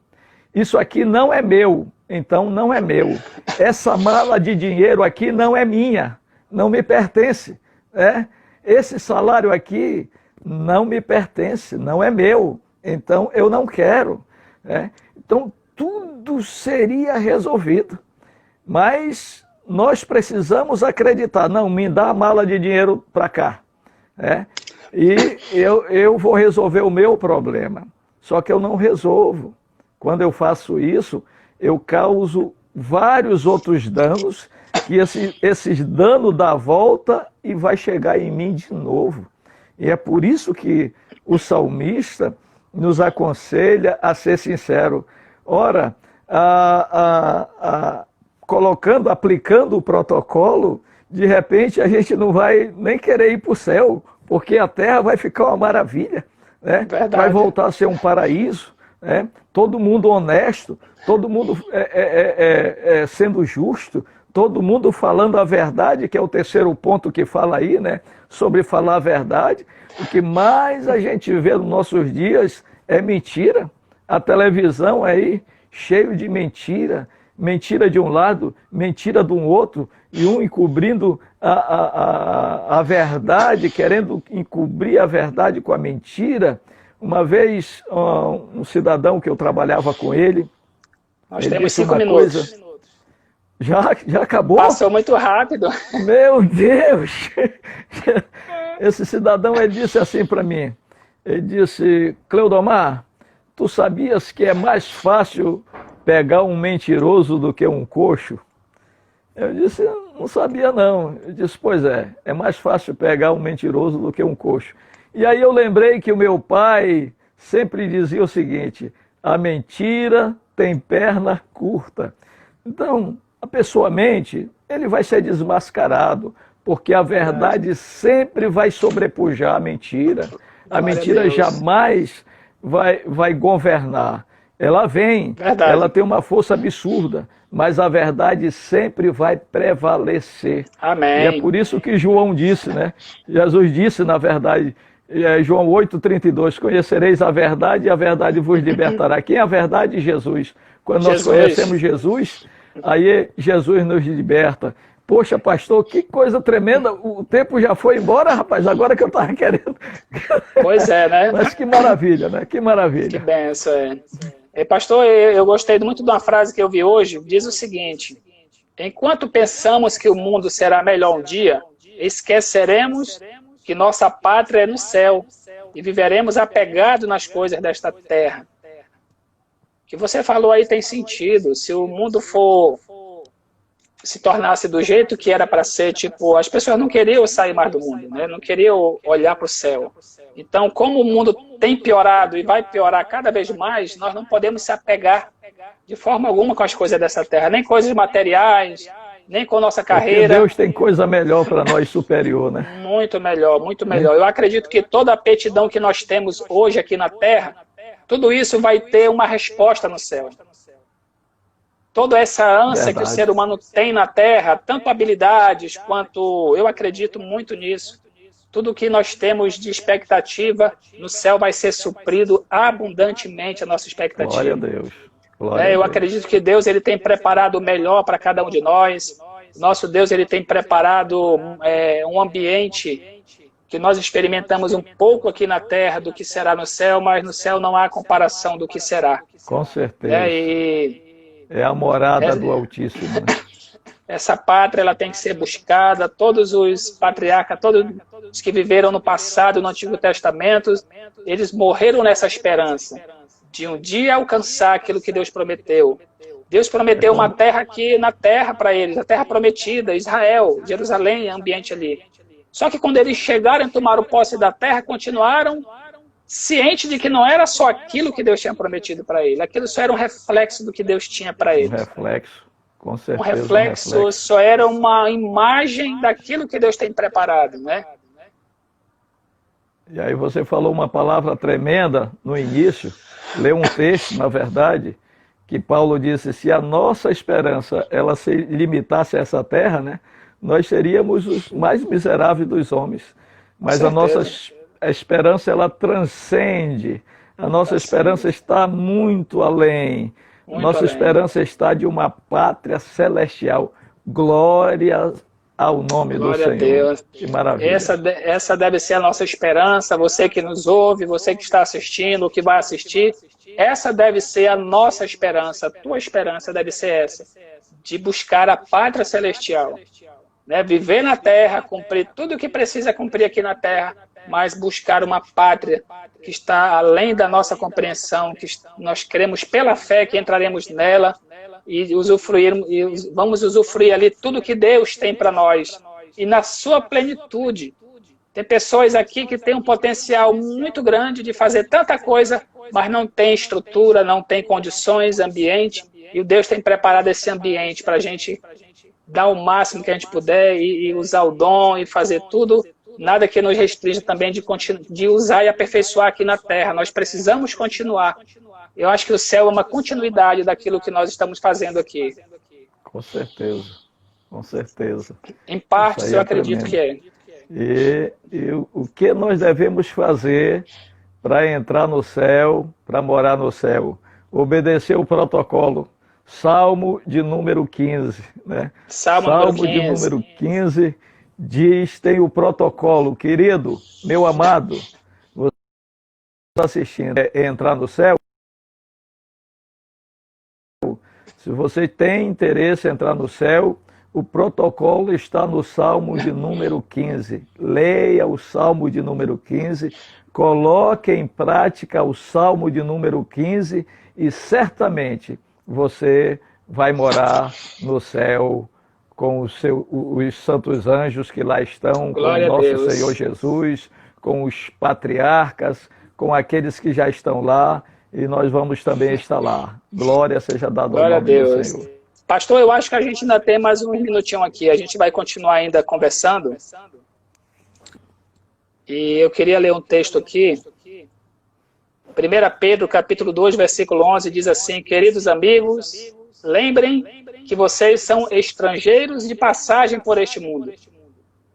Isso aqui não é meu, então não é meu. Essa mala de dinheiro aqui não é minha, não me pertence. Esse salário aqui não me pertence, não é meu, então eu não quero. Então tudo seria resolvido. Mas nós precisamos acreditar, não, me dá a mala de dinheiro para cá. E eu vou resolver o meu problema. Só que eu não resolvo. Quando eu faço isso, eu causo vários outros danos, e esses danos dá a volta e vai chegar em mim de novo. E é por isso que o salmista nos aconselha a ser sincero. Ora, aplicando o protocolo, de repente a gente não vai nem querer ir para o céu, porque a terra vai ficar uma maravilha, vai voltar a ser um paraíso. Todo mundo honesto, todo mundo sendo justo, todo mundo falando a verdade, que é o terceiro ponto que fala aí, sobre falar a verdade. O que mais a gente vê nos nossos dias é mentira. A televisão aí, cheio de mentira, mentira de um lado, mentira do outro, e um encobrindo a verdade, querendo encobrir a verdade com a mentira. Uma vez, um cidadão que eu trabalhava com ele... Nós temos 5 minutos. Já acabou? Passou muito rápido. Meu Deus! Esse cidadão, ele disse assim para mim, ele disse, Cleudomar, tu sabias que é mais fácil pegar um mentiroso do que um coxo? Eu disse, não sabia não. Ele disse, pois é mais fácil pegar um mentiroso do que um coxo. E aí eu lembrei que o meu pai sempre dizia o seguinte, a mentira tem perna curta. Então, a pessoa mente, ele vai ser desmascarado, porque a verdade sempre vai sobrepujar a mentira. A mentira jamais vai governar. Ela vem, ela tem uma força absurda, mas a verdade sempre vai prevalecer. Amém. E é por isso que João disse, Jesus disse, na verdade, João 8,32, conhecereis a verdade e a verdade vos libertará. Quem é a verdade? Jesus. Quando nós conhecemos Jesus, aí Jesus nos liberta. Poxa, pastor, que coisa tremenda, o tempo já foi embora, rapaz, agora que eu estava querendo. Pois é, Mas que maravilha, Que maravilha. Que benção, pastor, eu gostei muito de uma frase que eu vi hoje, diz o seguinte, enquanto pensamos que o mundo será melhor um dia, esqueceremos que nossa pátria é no céu e viveremos apegados nas coisas desta terra. O que você falou aí tem sentido. Se o mundo se tornasse do jeito que era para ser, tipo, as pessoas não queriam sair mais do mundo, não queriam olhar para o céu. Então, como o mundo tem piorado e vai piorar cada vez mais, nós não podemos se apegar de forma alguma com as coisas dessa terra, nem coisas materiais, nem com nossa carreira. Porque Deus tem coisa melhor para nós, superior, Muito melhor, muito melhor. Eu acredito que toda a aptidão que nós temos hoje aqui na Terra, tudo isso vai ter uma resposta no céu. Toda essa ânsia que o ser humano tem na Terra, tanto habilidades quanto... Eu acredito muito nisso. Tudo que nós temos de expectativa no céu vai ser suprido abundantemente a nossa expectativa. Glória a Deus. Eu acredito que Deus ele tem preparado o melhor para cada um de nós. Nosso Deus ele tem preparado um ambiente que nós experimentamos um pouco aqui na Terra do que será no céu, mas no céu não há comparação do que será. Com certeza. É a morada do Altíssimo. Essa pátria ela tem que ser buscada. Todos os patriarcas, todos os que viveram no passado, no Antigo Testamento, eles morreram nessa esperança de um dia alcançar aquilo que Deus prometeu. Deus prometeu uma terra aqui na terra para eles, a terra prometida, Israel, Jerusalém, ambiente ali. Só que quando eles chegaram e tomaram posse da terra, continuaram cientes de que não era só aquilo que Deus tinha prometido para eles, aquilo só era um reflexo do que Deus tinha para eles. Um reflexo, com certeza. Um reflexo, só era uma imagem daquilo que Deus tem preparado, né? E aí você falou uma palavra tremenda no início, leu um texto, na verdade, que Paulo disse, se a nossa esperança ela se limitasse a essa terra, né, nós seríamos os mais miseráveis dos homens. Mas a nossa esperança ela transcende, a nossa esperança está muito além. Nossa esperança está de uma pátria celestial. Glória ao nome do Senhor. Glória a Deus. Que maravilha. Essa deve ser a nossa esperança. Você que nos ouve, você que está assistindo, que vai assistir, essa deve ser a nossa esperança. A tua esperança deve ser essa, de buscar a pátria celestial. Né? Viver na terra, cumprir tudo o que precisa cumprir aqui na terra, mas buscar uma pátria que está além da nossa compreensão, que nós cremos pela fé que entraremos nela e vamos usufruir ali tudo que Deus tem para nós e na sua plenitude. Tem pessoas aqui que têm um potencial muito grande de fazer tanta coisa, mas não tem estrutura, não tem condições, ambiente, e o Deus tem preparado esse ambiente para a gente dar o máximo que a gente puder e usar o dom e fazer tudo. Nada que nos restrinja também de usar e aperfeiçoar aqui na Terra. Nós precisamos continuar. Eu acho que o céu é uma continuidade daquilo que nós estamos fazendo aqui. Com certeza, com certeza. Em partes eu acredito que é. E o que nós devemos fazer para entrar no céu, para morar no céu? Obedecer o protocolo. Salmo de número 15. Né? Salmo de número 15. Diz, tem o protocolo, querido, meu amado, você está assistindo, entrar no céu? Se você tem interesse em entrar no céu, o protocolo está no Salmo de número 15. Leia o Salmo de número 15, coloque em prática o Salmo de número 15 e certamente você vai morar no céu com os santos anjos que lá estão, Glória com o nosso Senhor Jesus, com os patriarcas, com aqueles que já estão lá, e nós vamos também estar lá. Glória seja dada ao nome do Senhor. Pastor, eu acho que a gente ainda tem mais um minutinho aqui, a gente vai continuar ainda conversando. E eu queria ler um texto aqui. 1 Pedro, capítulo 2, versículo 11, diz assim, queridos amigos, lembrem que vocês são estrangeiros de passagem por este mundo.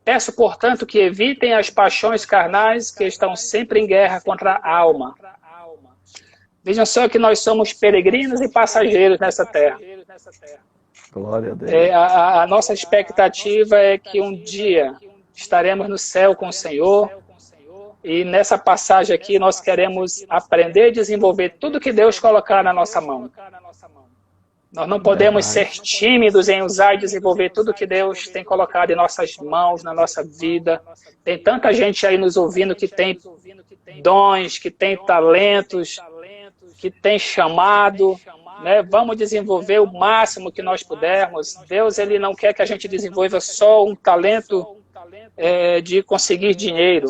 Peço, portanto, que evitem as paixões carnais que estão sempre em guerra contra a alma. Vejam só que nós somos peregrinos e passageiros nessa terra. Glória a Deus. A nossa expectativa é que um dia estaremos no céu com o Senhor. E nessa passagem aqui nós queremos aprender e desenvolver tudo que Deus colocar na nossa mão. Nós não podemos ser tímidos em usar e desenvolver tudo que Deus tem colocado em nossas mãos, na nossa vida. Tem tanta gente aí nos ouvindo que tem dons, que tem talentos, que tem chamado, né? Vamos desenvolver o máximo que nós pudermos. Deus, Ele não quer que a gente desenvolva só um talento de conseguir dinheiro.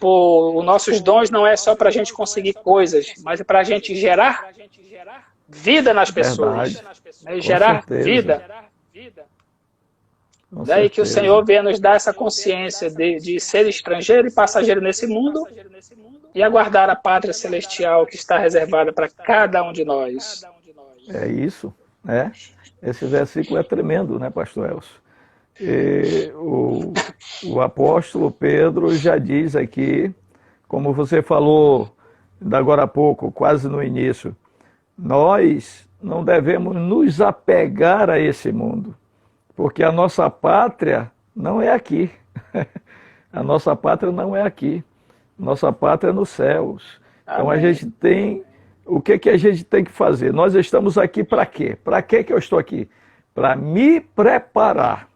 Os nossos dons não é só para a gente conseguir coisas, mas é para a gente gerar vida nas pessoas, né? Gerar vida. Daí que o Senhor venha nos dar essa consciência de ser estrangeiro e passageiro nesse mundo e aguardar a pátria celestial que está reservada para cada um de nós. É isso, né? Esse versículo é tremendo, né, pastor Elcio? E o apóstolo Pedro já diz aqui, como você falou agora há pouco, quase no início, nós não devemos nos apegar a esse mundo, porque a nossa pátria não é aqui. A nossa pátria não é aqui. Nossa pátria é nos céus. Então a gente tem... O que a gente tem que fazer? Nós estamos aqui para quê? Para que eu estou aqui? para me preparar,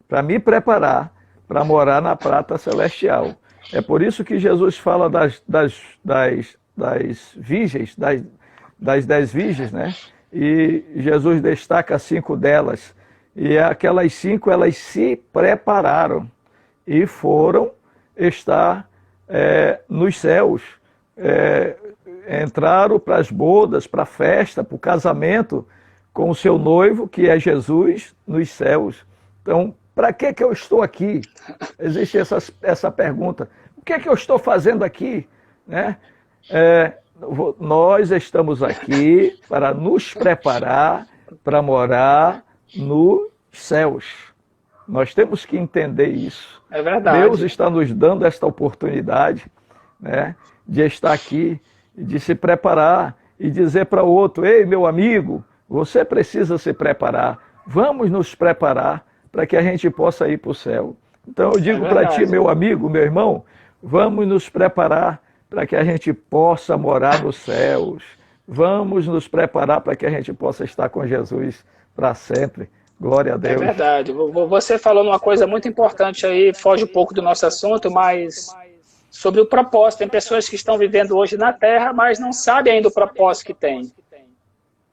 para morar na prata celestial. É por isso que Jesus fala das virgens, das 10 virgens, né? E Jesus destaca 5 delas. E aquelas 5, elas se prepararam e foram estar nos céus. Entraram para as bodas, para a festa, para o casamento com o seu noivo, que é Jesus, nos céus. Então, para que eu estou aqui? Existe essa pergunta. O que é que eu estou fazendo aqui? Né? Nós estamos aqui para nos preparar para morar nos céus. Nós temos que entender isso. É verdade. Deus está nos dando esta oportunidade, né, de estar aqui, de se preparar e dizer para o outro: ei, meu amigo, você precisa se preparar. Vamos nos preparar para que a gente possa ir para o céu. Então eu digo para ti, meu amigo, meu irmão, vamos nos preparar para que a gente possa morar nos céus. Vamos nos preparar para que a gente possa estar com Jesus para sempre. Glória a Deus. É verdade. Você falou uma coisa muito importante aí, foge um pouco do nosso assunto, mas sobre o propósito. Tem pessoas que estão vivendo hoje na Terra, mas não sabem ainda o propósito que tem.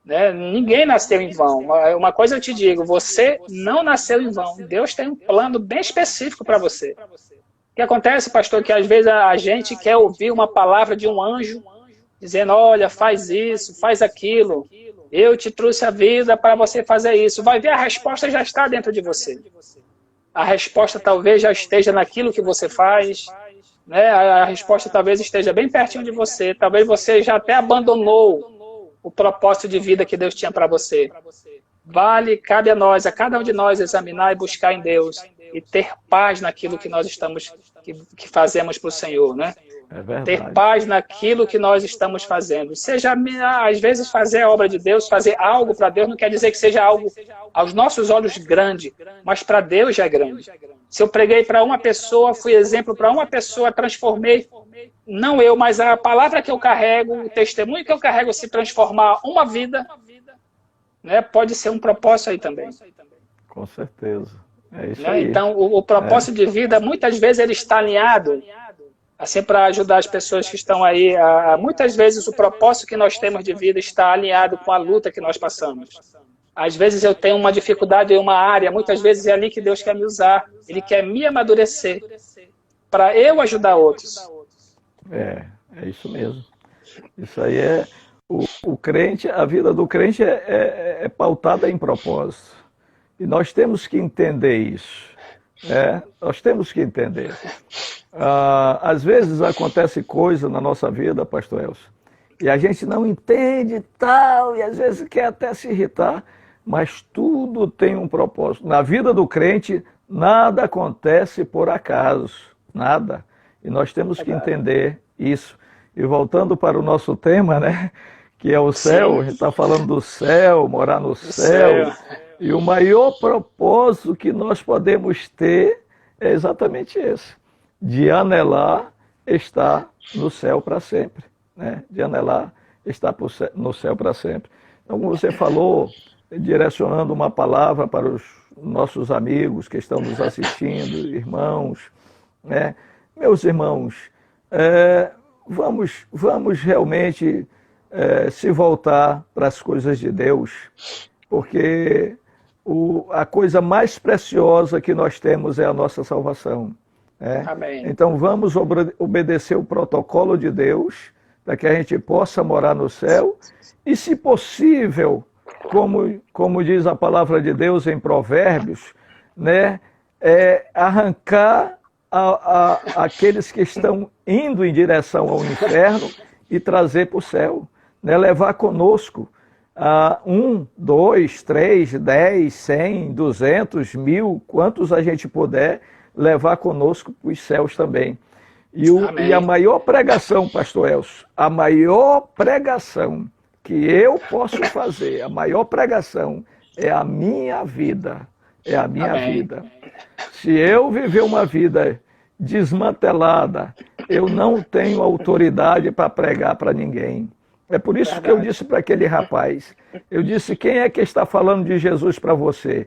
Né? Ninguém nasceu em vão. Uma coisa eu te digo, você não nasceu em vão. Deus tem um plano bem específico para você. O que acontece, pastor, que às vezes a gente quer ouvir uma palavra de um anjo, dizendo: olha, faz isso, faz aquilo. Eu te trouxe a vida para você fazer isso. Vai ver, a resposta já está dentro de você. A resposta talvez já esteja naquilo que você faz. Né? A resposta talvez esteja bem pertinho de você. Talvez você já até abandonou o propósito de vida que Deus tinha para você. Cabe a nós, a cada um de nós, examinar e buscar em Deus e ter paz naquilo que nós que fazemos para o Senhor, né? Ter paz naquilo que nós estamos fazendo. Seja, às vezes, fazer a obra de Deus, fazer algo para Deus, não quer dizer que seja algo aos nossos olhos grande, mas para Deus já é grande. Se eu preguei para uma pessoa, fui exemplo para uma pessoa, transformei, não eu, mas a palavra que eu carrego, o testemunho que eu carrego, se transformar uma vida, né, pode ser um propósito aí também. Com certeza. É isso aí. Então, o propósito de vida, muitas vezes, ele está alinhado, assim, para ajudar as pessoas que estão aí. Muitas vezes, o propósito que nós temos de vida está alinhado com a luta que nós passamos. Às vezes, eu tenho uma dificuldade em uma área, muitas vezes é ali que Deus quer me usar. Ele quer me amadurecer para eu ajudar outros. É isso mesmo. Isso aí é... O crente, a vida do crente é pautada em propósito. E nós temos que entender isso. Nós temos que entender. Às vezes acontece coisa na nossa vida, pastor Elcio, e a gente não entende tal, e às vezes quer até se irritar, mas tudo tem um propósito. Na vida do crente, nada acontece por acaso, nada. E nós temos que entender isso. E voltando para o nosso tema, né, que é o céu, a gente está falando do céu, morar no céu. E o maior propósito que nós podemos ter é exatamente esse, de anelar estar no céu para sempre, né? De anelar estar no céu para sempre. Então, como você falou, direcionando uma palavra para os nossos amigos que estão nos assistindo, irmãos, né? Meus irmãos, vamos realmente se voltar para as coisas de Deus, porque a coisa mais preciosa que nós temos é a nossa salvação. Né? Amém. Então vamos obedecer o protocolo de Deus, para que a gente possa morar no céu, e se possível, como diz a palavra de Deus em Provérbios, né, arrancar aqueles que estão indo em direção ao inferno e trazer para o céu, né, levar conosco 1, 2, 3, 10, 100, 200, 1000, quantos a gente puder levar conosco para os céus também. E a maior pregação, pastor Elcio, a maior pregação que eu posso fazer, a maior pregação é a minha vida. É a minha vida. Se eu viver uma vida desmantelada, eu não tenho autoridade para pregar para ninguém. É por isso que eu disse para aquele rapaz, eu disse, quem é que está falando de Jesus para você?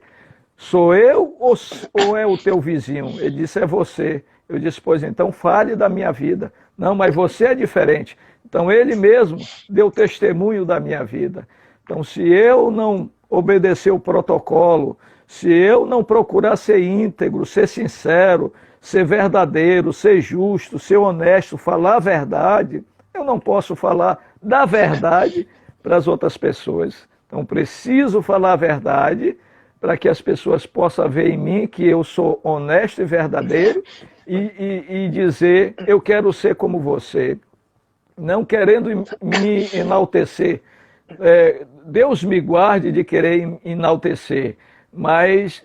Sou eu ou é o teu vizinho? Ele disse, é você. Eu disse, pois então fale da minha vida. Não, mas você é diferente. Então ele mesmo deu testemunho da minha vida. Então se eu não obedecer o protocolo, se eu não procurar ser íntegro, ser sincero, ser verdadeiro, ser justo, ser honesto, falar a verdade, eu não posso falar da verdade para as outras pessoas. Então preciso falar a verdade para que as pessoas possam ver em mim que eu sou honesto e verdadeiro e dizer, eu quero ser como você, não querendo me enaltecer. Deus me guarde de querer enaltecer, mas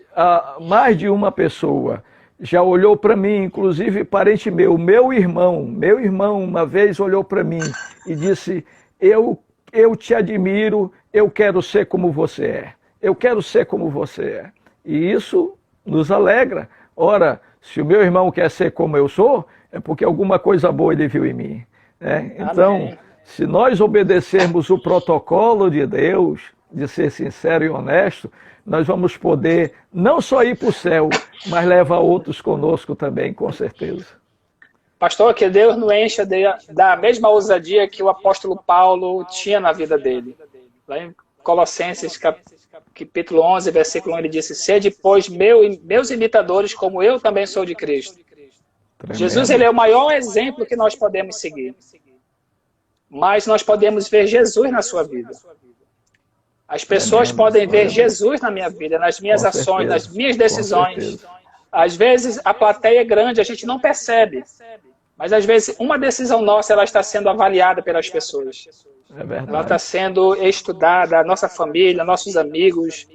mais de uma pessoa já olhou para mim, inclusive parente meu irmão uma vez olhou para mim e disse, eu te admiro, eu quero ser como você é. Eu quero ser como você é. E isso nos alegra. Ora, se o meu irmão quer ser como eu sou, é porque alguma coisa boa ele viu em mim. Né? Então, amém. Se nós obedecermos o protocolo de Deus, de ser sincero e honesto, nós vamos poder não só ir para o céu, mas levar outros conosco também, com certeza. Pastor, que Deus nos encha da mesma ousadia que o apóstolo Paulo tinha na vida dele. Lá em Colossenses, capítulo 11, versículo 1, ele disse, sede, pois, meus imitadores, como eu também sou de Cristo. Tremendo. Jesus, ele é o maior exemplo que nós podemos seguir. Mas nós podemos ver Jesus na sua vida. As pessoas podem ver Jesus na minha vida, nas minhas ações, nas minhas decisões. Às vezes, a plateia é grande, a gente não percebe. Mas, às vezes, uma decisão nossa ela está sendo avaliada pelas pessoas. É verdade. Ela está sendo estudada, a nossa família, nossos amigos.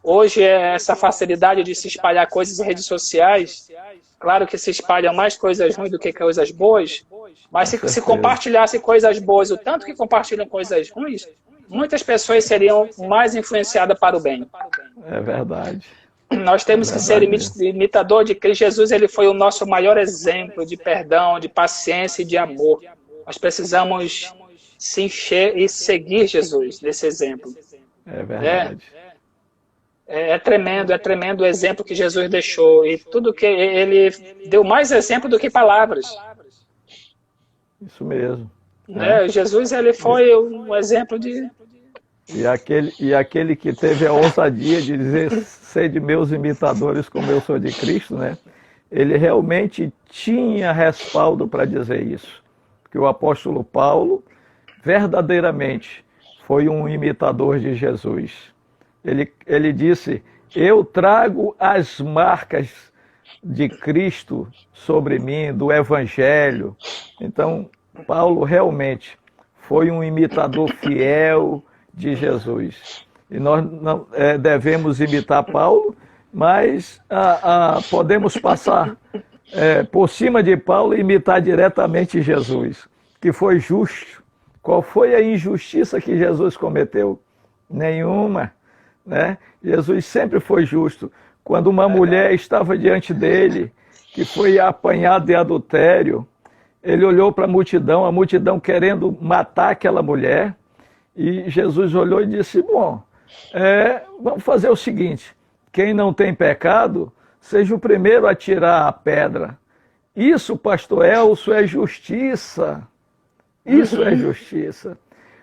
Hoje, essa facilidade de se espalhar coisas em redes sociais, claro que se espalham mais coisas ruins do que coisas boas, mas se compartilhasse coisas boas, o tanto que compartilham coisas ruins, muitas pessoas seriam mais influenciadas para o bem. É verdade. Nós temos que ser imitador de Cristo. Jesus, ele foi o nosso maior exemplo de perdão, de paciência e de amor. Nós precisamos se encher e seguir Jesus nesse exemplo. É verdade. É tremendo o exemplo que Jesus deixou. E tudo que ele deu mais exemplo do que palavras. Isso mesmo. Jesus, ele foi um exemplo de... E aquele que teve a ousadia de dizer, sede meus imitadores como eu sou de Cristo, né? Ele realmente tinha respaldo para dizer isso. Porque o apóstolo Paulo, verdadeiramente, foi um imitador de Jesus. Ele disse, eu trago as marcas de Cristo sobre mim, do Evangelho. Então, Paulo realmente foi um imitador fiel de Jesus. E nós não devemos imitar Paulo, mas podemos passar por cima de Paulo e imitar diretamente Jesus, que foi justo. Qual foi a injustiça que Jesus cometeu? Nenhuma. Né? Jesus sempre foi justo. Quando uma mulher estava diante dele, que foi apanhada de adultério, ele olhou para a multidão querendo matar aquela mulher, e Jesus olhou e disse, bom, vamos fazer o seguinte, quem não tem pecado, seja o primeiro a tirar a pedra. Isso, pastor Elcio, é justiça. Isso é justiça.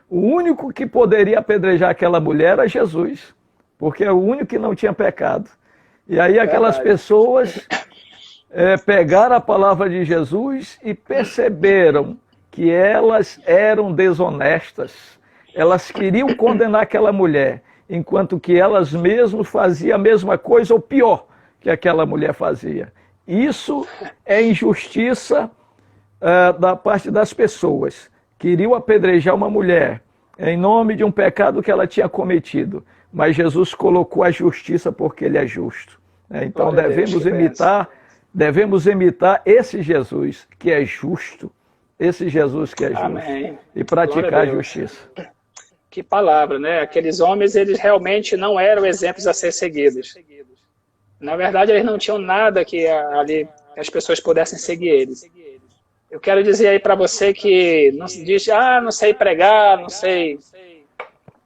O único que poderia apedrejar aquela mulher era Jesus, porque é o único que não tinha pecado. E aí aquelas pessoas pegaram a palavra de Jesus e perceberam que elas eram desonestas. Elas queriam condenar aquela mulher, enquanto que elas mesmas faziam a mesma coisa ou pior que aquela mulher fazia. Isso é injustiça da parte das pessoas. Queriam apedrejar uma mulher em nome de um pecado que ela tinha cometido. Mas Jesus colocou a justiça porque ele é justo. Então devemos imitar esse Jesus que é justo. Esse Jesus que é justo. Amém. E praticar a justiça. Que palavra, né? Aqueles homens, eles realmente não eram exemplos a ser seguidos. Na verdade, eles não tinham nada que ali as pessoas pudessem seguir eles. Eu quero dizer aí para você que não se diz, não sei pregar, não sei.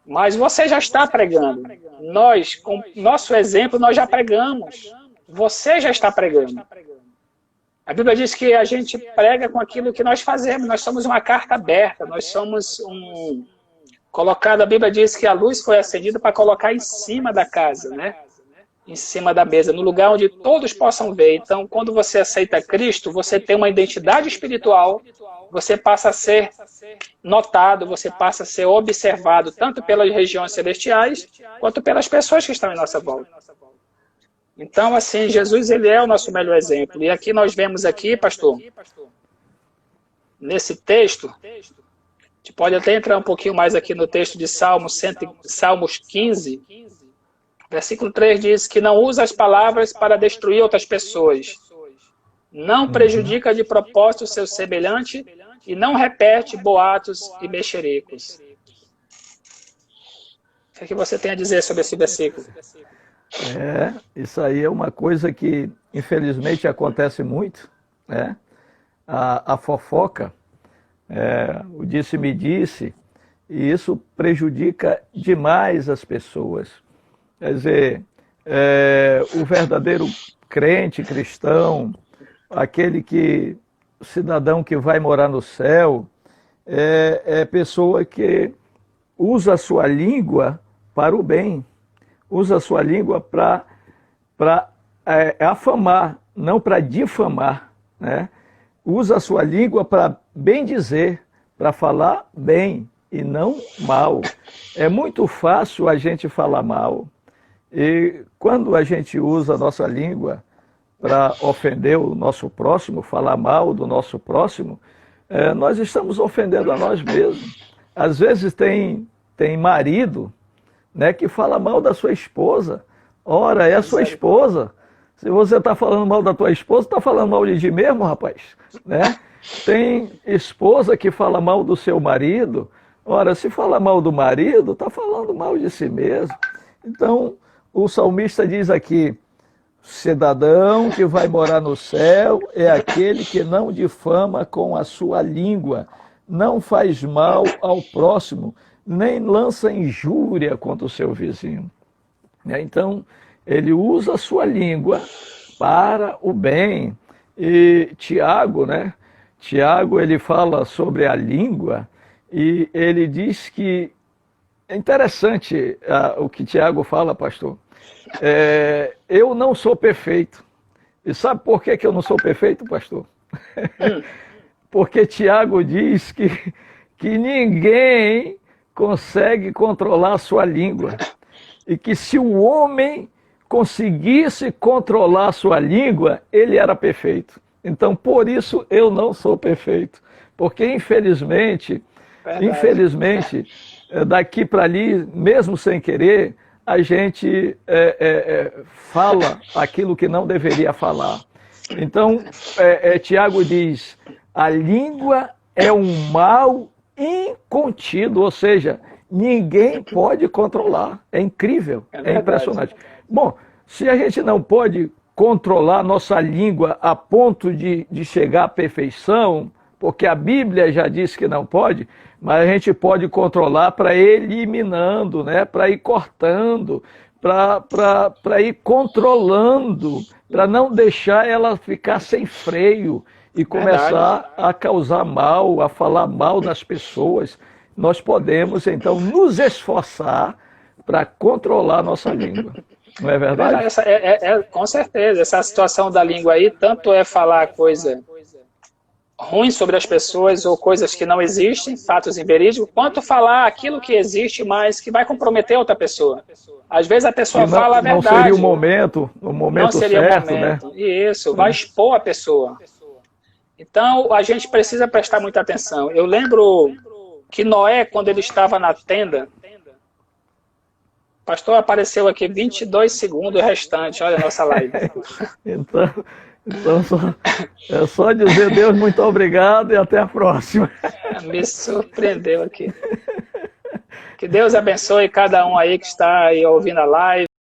Mas você já está pregando. Nós, com nosso exemplo, nós já pregamos. Você já está pregando. A Bíblia diz que a gente prega com aquilo que nós fazemos. Nós somos uma carta aberta. Nós somos colocado. A Bíblia diz que a luz foi acendida para colocar em cima da casa, né? Em cima da mesa, no lugar onde todos possam ver. Então, quando você aceita Cristo, você tem uma identidade espiritual, você passa a ser notado, você passa a ser observado, tanto pelas regiões celestiais, quanto pelas pessoas que estão em nossa volta. Então, assim, Jesus, ele é o nosso melhor exemplo. E aqui nós vemos aqui, pastor, nesse texto, a gente pode até entrar um pouquinho mais aqui no texto de Salmos 15, versículo 3 diz que não usa as palavras para destruir outras pessoas, não prejudica de propósito o seu semelhante e não repete boatos e mexericos. O que você tem a dizer sobre esse versículo? Isso aí é uma coisa que infelizmente acontece muito, né? A fofoca, o disse-me-disse, e isso prejudica demais as pessoas. Quer dizer, o verdadeiro crente cristão, o cidadão que vai morar no céu, é pessoa que usa a sua língua para o bem, usa a sua língua para afamar, não para difamar, né? Usa a sua língua para bem dizer, para falar bem e não mal. É muito fácil a gente falar mal. E quando a gente usa a nossa língua para ofender o nosso próximo, falar mal do nosso próximo, nós estamos ofendendo a nós mesmos. Às vezes tem marido, né, que fala mal da sua esposa. Ora, é a sua esposa. Se você está falando mal da tua esposa, está falando mal de ti mesmo, rapaz. Né? Tem esposa que fala mal do seu marido. Ora, se fala mal do marido, está falando mal de si mesmo. Então, o salmista diz aqui, cidadão que vai morar no céu é aquele que não difama com a sua língua, não faz mal ao próximo, nem lança injúria contra o seu vizinho. Então, ele usa a sua língua para o bem. E Tiago, né? Tiago, ele fala sobre a língua e ele diz que é interessante o que Tiago fala, pastor. Eu não sou perfeito. E sabe por que eu não sou perfeito, pastor? Porque Tiago diz que ninguém consegue controlar a sua língua. E que se o homem conseguisse controlar a sua língua, ele era perfeito. Então, por isso, eu não sou perfeito. Porque, infelizmente, daqui para ali, mesmo sem querer, a gente fala aquilo que não deveria falar. Então, Tiago diz, a língua é um mal incontido, ou seja, ninguém pode controlar. É incrível, é impressionante. Bom, se a gente não pode controlar nossa língua a ponto de chegar à perfeição, porque a Bíblia já diz que não pode, mas a gente pode controlar para ir eliminando, né? Para ir cortando, para ir controlando, para não deixar ela ficar sem freio e começar a causar mal, a falar mal das pessoas. Nós podemos, então, nos esforçar para controlar a nossa língua. Não é verdade? Com certeza. Essa situação da língua aí, tanto é falar coisa ruim sobre as pessoas ou coisas que não existem, fatos inverídicos, quanto falar aquilo que existe, mas que vai comprometer outra pessoa. Às vezes a pessoa fala a verdade. Não seria o momento certo, né? Isso, vai expor a pessoa. Então, a gente precisa prestar muita atenção. Eu lembro que Noé, quando ele estava na tenda, o pastor apareceu aqui 22 segundos restante, olha a nossa live. Então é só dizer, Deus, muito obrigado e até a próxima. Me surpreendeu aqui. Que Deus abençoe cada um aí que está aí ouvindo a live.